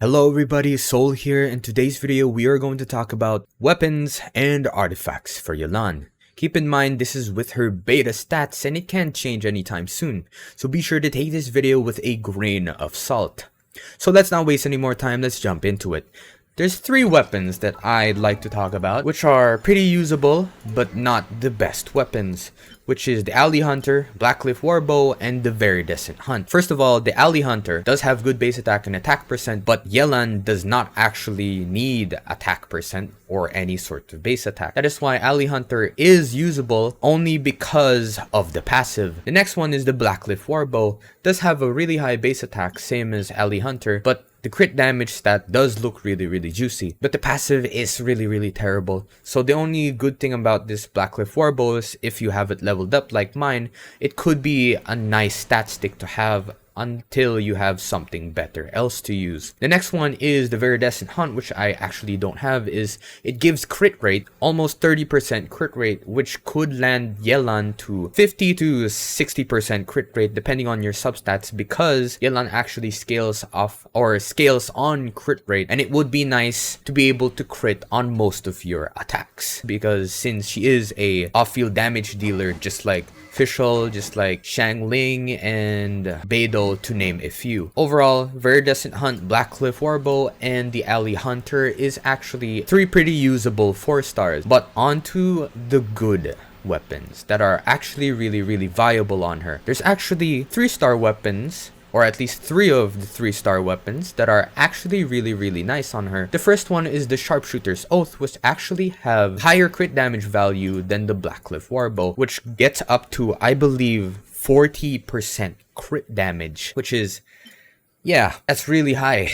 Hello everybody, Soul here. In today's video, we are going to talk about weapons and artifacts for Yelan. Keep in mind, this is with her beta stats and it can't change anytime soon, so be sure to take this video with a grain of salt. So let's not waste any more time, let's jump into it. There's three weapons that I'd like to talk about, which are pretty usable, but not the best weapons, which is the Alley Hunter, Blackcliff Warbow, and the Viridescent Hunt. First of all, the Alley Hunter does have good base attack and attack percent, but Yelan does not actually need attack percent or any sort of base attack. That is why Alley Hunter is usable only because of the passive. The next one is the Blackcliff Warbow. Does have a really high base attack, same as Alley Hunter, but the crit damage stat does look really juicy, but the passive is really terrible. So the only good thing about this Blackcliff Warbow is if you have it leveled up like mine, it could be a nice stat stick to have until you have something better else to use. The next one is the Viridescent Hunt, which I actually don't have. It gives crit rate, almost 30% crit rate, which could land Yelan to 50 to 60% crit rate depending on your substats, because Yelan actually scales off or scales on crit rate, and it would be nice to be able to crit on most of your attacks, because since she is a off-field damage dealer just like Fischl, just like Shangling and Beidou, to name a few. Overall, Viridescent Hunt, Blackcliff Warbow, and the Alley Hunter is actually three pretty usable 4 stars. But onto the good weapons that are actually really viable on her. There's actually 3-star weapons, or at least 3 of the 3-star weapons that are actually really nice on her. The first one is the Sharpshooter's Oath, which actually have higher crit damage value than the Blackcliff Warbow, which gets up to, I believe, 40% crit damage, which is, yeah, that's really high.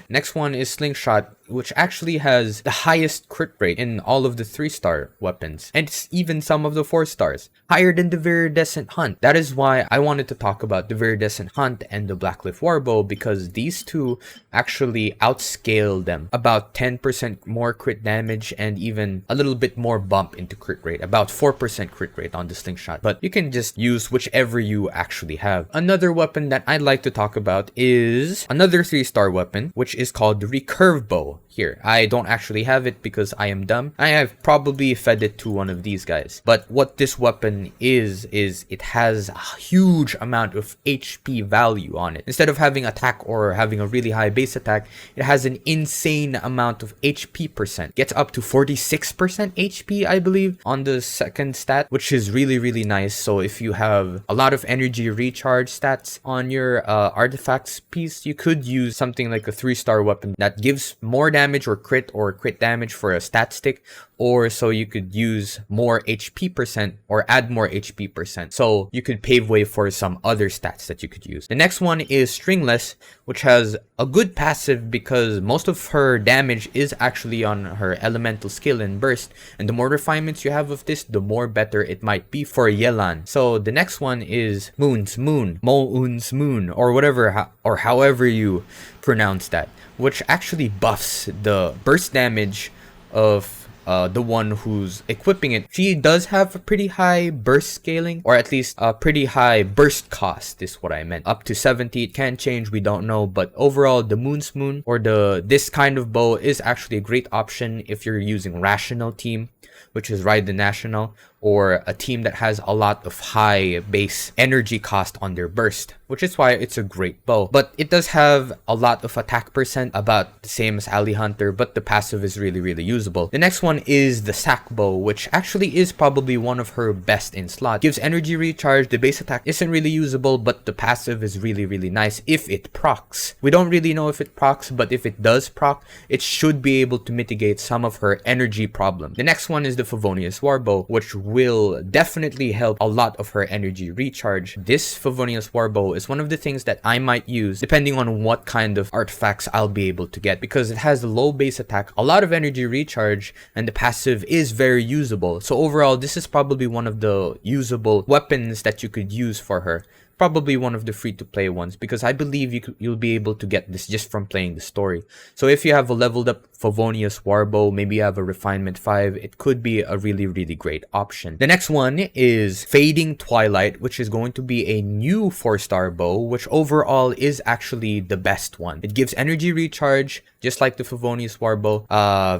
Next one is Slingshot, which actually has the highest crit rate in all of the 3-star weapons, and it's even some of the 4 stars, higher than the Viridescent Hunt. That is why I wanted to talk about the Viridescent Hunt and the Blackcliff Warbow, because these two actually outscale them. About 10% more crit damage and even a little bit more bump into crit rate, about 4% crit rate on the Slingshot, but you can just use whichever you actually have. Another weapon that I'd like to talk about is another 3-star weapon, which is called the Recurve Bow. Here, I don't actually have it because I am dumb. I have probably fed it to one of these guys. But what this weapon is it has a huge amount of HP value on it. Instead of having attack or having a really high base attack, it has an insane amount of HP percent. Gets up to 46% HP, I believe, on the second stat, which is really nice. So if you have a lot of energy recharge stats on your artifacts piece, you could use something like a 3-star weapon that gives more damage or crit damage for a stat stick, or so you could use more HP percent or add more HP percent, so you could pave way for some other stats that you could use. The next one is Stringless, which has a good passive because most of her damage is actually on her elemental skill and burst, and the more refinements you have of this, the more better it might be for Yelan. So the next one is Moon's Moon, Moon's Moon, or whatever, or however you pronounce that, which actually buffs the burst damage of the one who's equipping it. She does have a pretty high burst scaling, or at least a pretty high burst cost is what I meant. Up to 70, it can change, we don't know, but overall the Moon's Moon or this kind of bow is actually a great option if you're using Rational team, which is Ride the National, or a team that has a lot of high base energy cost on their burst, which is why it's a great bow. But it does have a lot of attack percent, about the same as Alley Hunter, but the passive is really usable. The next one is the Sack Bow, which actually is probably one of her best in slot. Gives energy recharge, the base attack isn't really usable, but the passive is really nice if it procs. We don't really know if it procs, but if it does proc, it should be able to mitigate some of her energy problem. The next one is the Favonius Warbow, which will definitely help a lot of her energy recharge. This Favonius Warbow is one of the things that I might use depending on what kind of artifacts I'll be able to get, because it has a low base attack, a lot of energy recharge, and the passive is very usable. So overall, this is probably one of the usable weapons that you could use for her. probably one of the free-to-play ones, because I believe you'll be able to get this just from playing the story. So if you have a leveled up Favonius Warbow, maybe you have a Refinement 5, it could be a really, really great option. The next one is Fading Twilight, which is going to be a new 4-star bow, which overall is actually the best one. It gives energy recharge, just like the Favonius Warbow.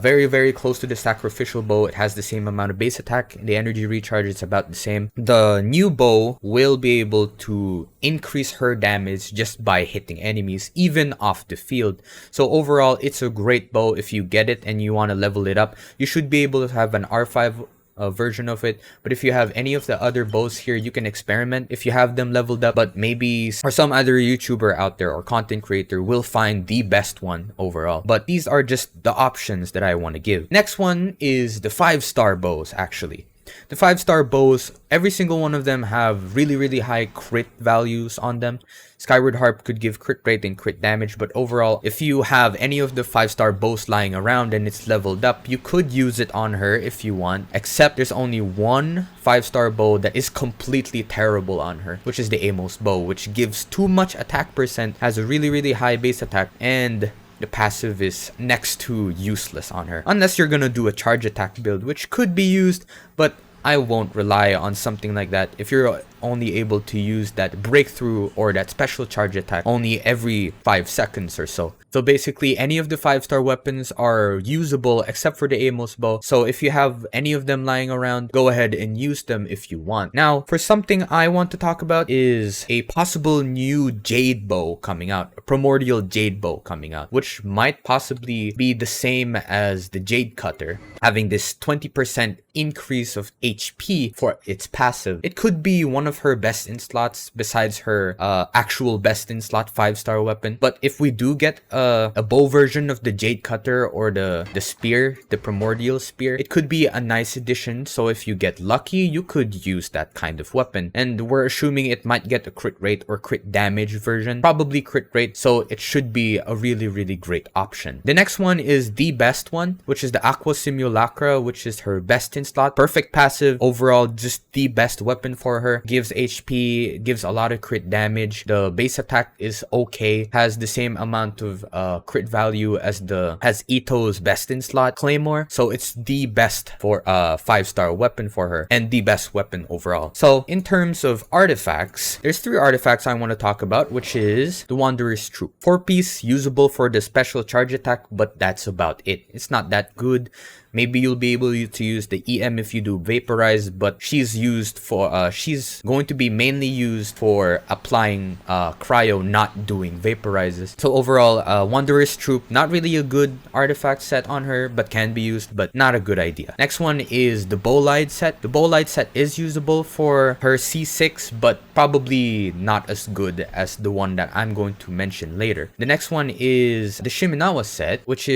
Very, very close to the Sacrificial Bow. It has the same amount of base attack. The energy recharge is about the same. The new bow will be able to increase her damage just by hitting enemies, even off the field. So overall, it's a great bow. If you get it and you want to level it up, you should be able to have an R5 version of it. But if you have any of the other bows here, you can experiment if you have them leveled up, but maybe or some other YouTuber out there or content creator will find the best one overall. But these are just the options that I want to give. Next one is the 5-star bows. Actually, the 5-star bows, every single one of them have really, really high crit values on them. Skyward Harp could give crit rate and crit damage, but overall, if you have any of the 5-star bows lying around and it's leveled up, you could use it on her if you want, except there's only one 5-star bow that is completely terrible on her, which is the Amos bow, which gives too much attack percent, has a really, really high base attack, and the passive is next to useless on her. Unless you're gonna do a charge attack build, which could be used, but I won't rely on something like that if you're only able to use that breakthrough or that special charge attack only every 5 seconds or so. So basically, any of the 5-star weapons are usable except for the Amos bow. So if you have any of them lying around, go ahead and use them if you want. Now, for something I want to talk about is a possible new Jade bow coming out, a Primordial Jade bow coming out, which might possibly be the same as the Jade Cutter, having this 20% increase of HP for its passive. It could be one of her best in slots besides her actual best in slot 5-star weapon. But if we do get a bow version of the Jade Cutter or the spear, the Primordial Spear, it could be a nice addition. So if you get lucky, you could use that kind of weapon. And we're assuming it might get a crit rate or crit damage version, probably crit rate, so it should be a really, really great option. The next one is the best one, which is the Aqua Simulacra, which is her best in slot. Perfect passive, overall just the best weapon for her. Gives HP, gives a lot of crit damage. The base attack is okay, has the same amount of crit value as Ito's best in slot Claymore. So it's the best for a 5-star weapon for her and the best weapon overall. So in terms of artifacts, there's 3 artifacts I want to talk about, which is the Wanderer's Troop. 4-piece, usable for the special charge attack, but that's about it. It's not that good. Maybe you'll be able to use the EM if you do Vaporize, but she's used for, she's going to be mainly used for applying Cryo, not doing Vaporizes. So overall, Wanderer's Troop, not really a good artifact set on her, but can be used, but not a good idea. Next one is the Bolide set. The Bolide set is usable for her C6, but probably not as good as the one that I'm going to mention later. The next one is the Shiminawa set, which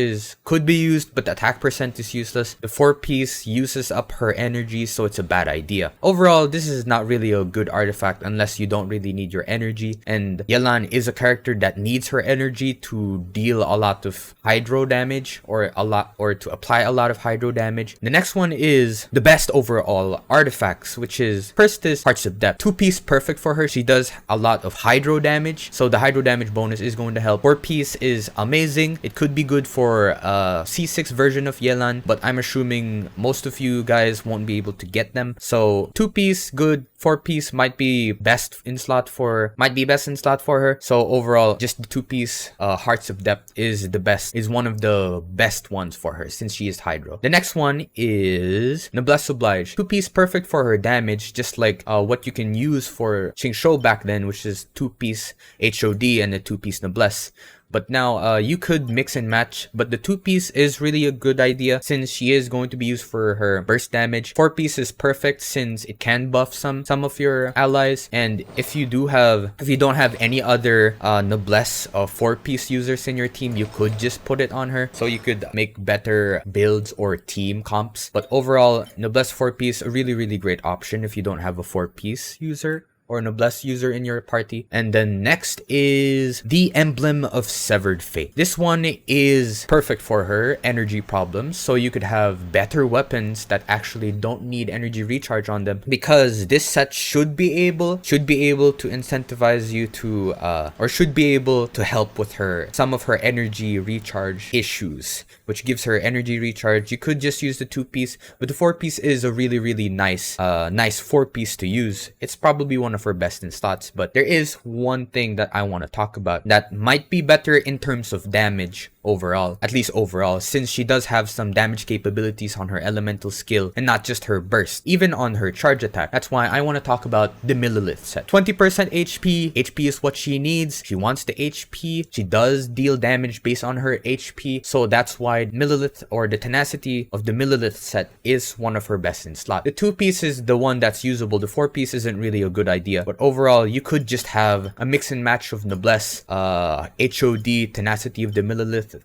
could be used, but the attack percent is useless. The 4-piece uses up her energy, so it's a bad idea. Overall, this is not really a good artifact unless you don't really need your energy, and Yelan is a character that needs her energy to deal a lot of hydro damage or to apply a lot of hydro damage. The next one is the best overall artifacts, which is first is Hearts of Depth. 2-piece perfect for her. She does a lot of hydro damage, so the hydro damage bonus is going to help. 4-piece is amazing. It could be good for a C6 version of Yelan, but I'm assuming most of you guys won't be able to get them. So 2-piece good, 4-piece might be best in slot for her. So overall, just the 2-piece Hearts of Depth is one of the best ones for her since she is hydro. The next one is Noblesse Oblige. 2-piece perfect for her damage, just like what you can use for Qingshou back then, which is 2-piece HOD and a 2-piece Noblesse. But now you could mix and match, but the 2-piece is really a good idea since she is going to be used for her burst damage. 4-piece is perfect since it can buff some of your allies, and if you don't have any other Noblesse 4-piece users in your team, you could just put it on her, so you could make better builds or team comps. But overall, Noblesse 4-piece, a really, really great option if you don't have a 4-piece user. or noblesse user in your party. And then next is the Emblem of Severed Fate. This one is perfect for her energy problems, so you could have better weapons that actually don't need energy recharge on them, because this set should be able to incentivize you to or should be able to help with some of her energy recharge issues, which gives her energy recharge. You could just use the 2-piece, but the 4-piece is a really nice 4-piece to use. It's probably one of her best in slots, but there is one thing that I want to talk about that might be better in terms of damage overall, at least overall, since she does have some damage capabilities on her elemental skill and not just her burst, even on her charge attack. That's why I want to talk about the Millilith set. 20% HP is what she needs. She wants the HP. She does deal damage based on her HP, so that's why Millilith, or the tenacity of the Millilith set, is one of her best in slot. The 2-piece is the one that's usable. The 4-piece isn't really a good idea, but overall you could just have a mix and match of noblesse, HOD, tenacity of the Millilith,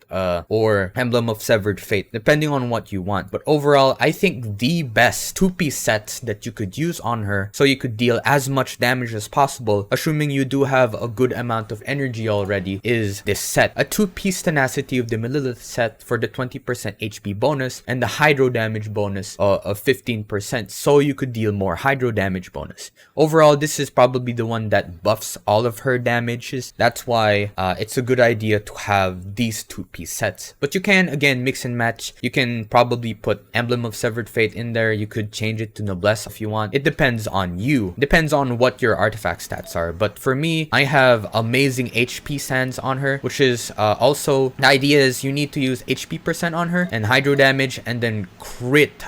or Emblem of Severed Fate, depending on what you want. But overall, I think the best 2-piece sets that you could use on her, so you could deal as much damage as possible, assuming you do have a good amount of energy already, is this set. A 2-piece tenacity of the Millilith set for the 20% HP bonus and the hydro damage bonus of 15%, so you could deal more hydro damage bonus. Overall, this is probably the one that buffs all of her damages. That's why it's a good idea to have these 2-piece sets. But you can, again, mix and match. You can probably put Emblem of Severed Fate in there. You could change it to noblesse if you want. It depends on you. Depends on what your artifact stats are. But for me, I have amazing HP sands on her, which is also, the idea is you need to use HP percent on her and hydro damage, and then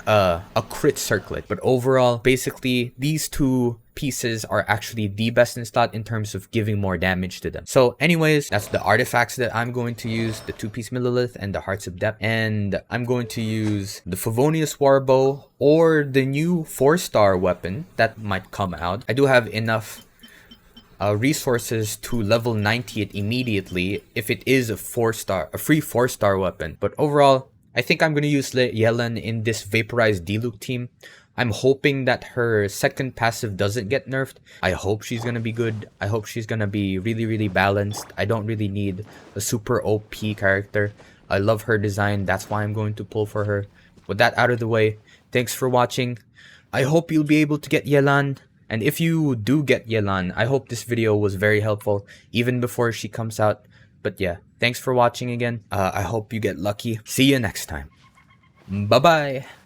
a crit circlet. But overall, basically, these 2 pieces are actually the best in slot in terms of giving more damage to them. So anyways, that's the artifacts that I'm going to use: the 2-piece Millilith and the Hearts of Depth. And I'm going to use the Favonius Warbow, or the new 4-star weapon that might come out. I do have enough resources to level 90 it immediately if it is a free 4-star weapon. But overall, I think I'm going to use Yelan in this vaporized Diluc team. I'm hoping that her second passive doesn't get nerfed. I hope she's going to be good. I hope she's going to be really balanced. I don't really need a super OP character. I love her design. That's why I'm going to pull for her. With that out of the way, thanks for watching. I hope you'll be able to get Yelan. And if you do get Yelan, I hope this video was very helpful, even before she comes out. But yeah, thanks for watching again. I hope you get lucky. See you next time. Bye-bye.